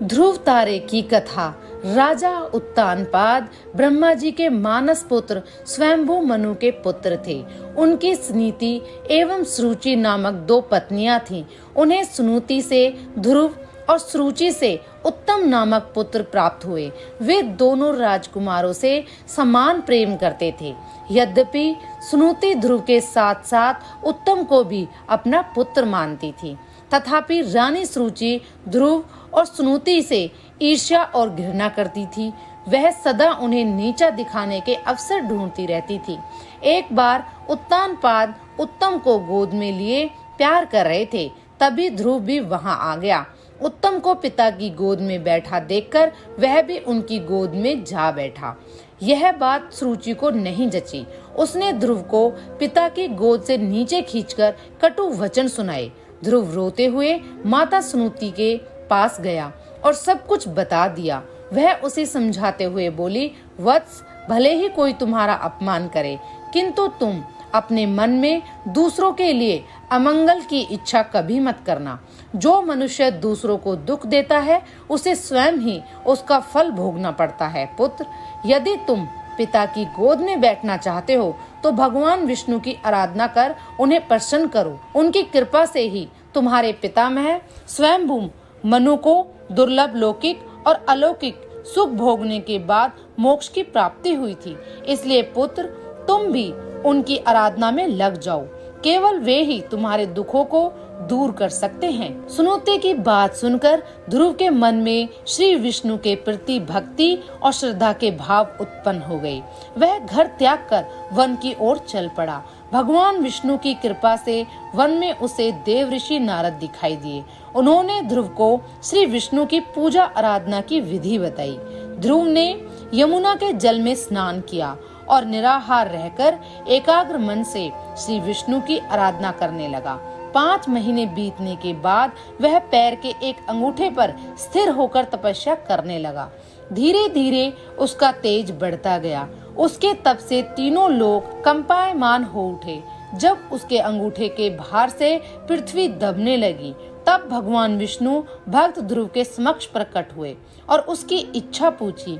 ध्रुव तारे की कथा। राजा उत्तानपाद ब्रह्मा जी के मानस पुत्र स्वयंभू मनु के पुत्र थे। उनकी सुनीति एवं सुरुचि नामक दो पत्नियां थीं। उन्हें सुनीति से ध्रुव और सुरुचि से उत्तम नामक पुत्र प्राप्त हुए। वे दोनों राजकुमारों से समान प्रेम करते थे। यद्यपि सुनीति ध्रुव के साथ साथ उत्तम को भी अपना पुत्र मानती थी, तथापि रानी सुरुचि ध्रुव और सुनीति से ईर्ष्या और घृणा करती थी। वह सदा उन्हें नीचा दिखाने के अवसर ढूंढती रहती थी। एक बार उत्तानपाद उत्तम को गोद में लिए प्यार कर रहे थे, तभी ध्रुव भी वहां आ गया। उत्तम को पिता की गोद में बैठा देखकर वह भी उनकी गोद में जा बैठा। यह बात सुरुचि को नहीं जची। उसने ध्रुव को पिता की गोद से नीचे खींचकर कटु वचन सुनाए। ध्रुव रोते हुए माता सुनीति के पास गया और सब कुछ बता दिया। वह उसे समझाते हुए बोली, वत्स, भले ही कोई तुम्हारा अपमान करे, किंतु तुम अपने मन में दूसरों के लिए अमंगल की इच्छा कभी मत करना। जो मनुष्य दूसरों को दुख देता है, उसे स्वयं ही उसका फल भोगना पड़ता है। पुत्र, यदि तुम पिता की गोद में बैठना चाहते हो तो भगवान विष्णु की आराधना कर उन्हें प्रसन्न करो। उनकी कृपा से ही तुम्हारे पितामह स्वयंभू मनु को दुर्लभ लौकिक और अलौकिक सुख भोगने के बाद मोक्ष की प्राप्ति हुई थी। इसलिए पुत्र, तुम भी उनकी आराधना में लग जाओ। केवल वे ही तुम्हारे दुखों को दूर कर सकते हैं। सुनीति की बात सुनकर ध्रुव के मन में श्री विष्णु के प्रति भक्ति और श्रद्धा के भाव उत्पन्न हो गए। वह घर त्याग कर वन की ओर चल पड़ा। भगवान विष्णु की कृपा से वन में उसे देव ऋषि नारद दिखाई दिए। उन्होंने ध्रुव को श्री विष्णु की पूजा आराधना की विधि बताई। ध्रुव ने यमुना के जल में स्नान किया और निराहार रहकर एकाग्र मन से श्री विष्णु की आराधना करने लगा। 5 महीने बीतने के बाद वह पैर के एक अंगूठे पर स्थिर होकर तपस्या करने लगा। धीरे धीरे उसका तेज बढ़ता गया। उसके तप से तीनों लोग कंपायमान हो उठे। जब उसके अंगूठे के भार से पृथ्वी दबने लगी, तब भगवान विष्णु भक्त ध्रुव के समक्ष प्रकट हुए और उसकी इच्छा पूछी।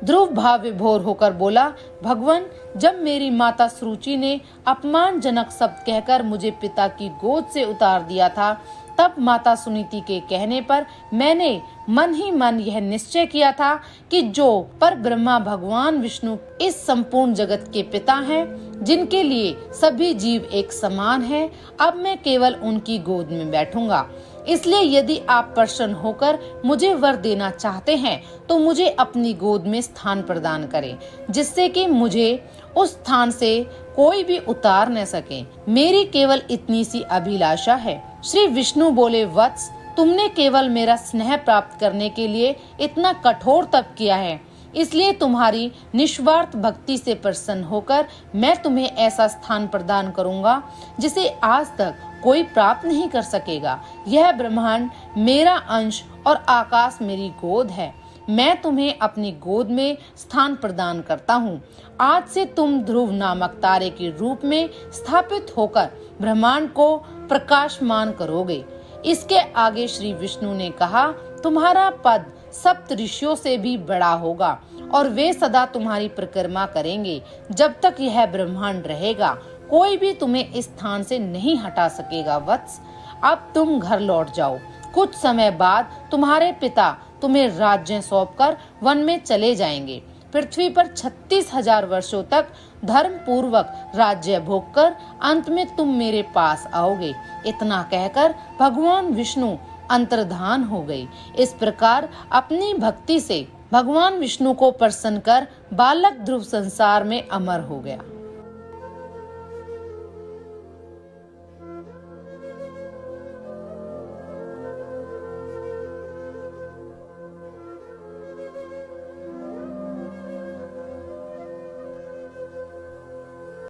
ध्रुव भाव विभोर होकर बोला, भगवान, जब मेरी माता सुरुचि ने अपमानजनक शब्द कहकर मुझे पिता की गोद से उतार दिया था, तब माता सुनीति के कहने पर मैंने मन ही मन यह निश्चय किया था कि जो पर ब्रह्मा भगवान विष्णु इस संपूर्ण जगत के पिता हैं, जिनके लिए सभी जीव एक समान हैं, अब मैं केवल उनकी गोद में बैठूंगा। इसलिए यदि आप प्रसन्न होकर मुझे वर देना चाहते हैं तो मुझे अपनी गोद में स्थान प्रदान करें, जिससे कि मुझे उस स्थान से कोई भी उतार न सके। मेरी केवल इतनी सी अभिलाषा है। श्री विष्णु बोले, वत्स, तुमने केवल मेरा स्नेह प्राप्त करने के लिए इतना कठोर तप किया है, इसलिए तुम्हारी निस्वार्थ भक्ति से प्रसन्न होकर मैं तुम्हें ऐसा स्थान प्रदान करूंगा जिसे आज तक कोई प्राप्त नहीं कर सकेगा। यह ब्रह्मांड मेरा अंश और आकाश मेरी गोद है। मैं तुम्हें अपनी गोद में स्थान प्रदान करता हूँ। आज से तुम ध्रुव नामक तारे के रूप में स्थापित होकर ब्रह्मांड को प्रकाशमान करोगे। इसके आगे श्री विष्णु ने कहा, तुम्हारा पद सप्त ऋषियों से भी बड़ा होगा और वे सदा तुम्हारी परिक्रमा करेंगे। जब तक यह ब्रह्मांड रहेगा, कोई भी तुम्हें इस स्थान से नहीं हटा सकेगा। वत्स, अब तुम घर लौट जाओ। कुछ समय बाद तुम्हारे पिता तुम्हें राज्य सौंपकर वन में चले जाएंगे। पृथ्वी पर 36,000 वर्षों तक धर्म पूर्वक राज्य भोगकर अंत में तुम मेरे पास आओगे। इतना कहकर भगवान विष्णु अंतर्धान हो गए। इस प्रकार अपनी भक्ति से भगवान विष्णु को प्रसन्न कर बालक ध्रुव संसार में अमर हो गया।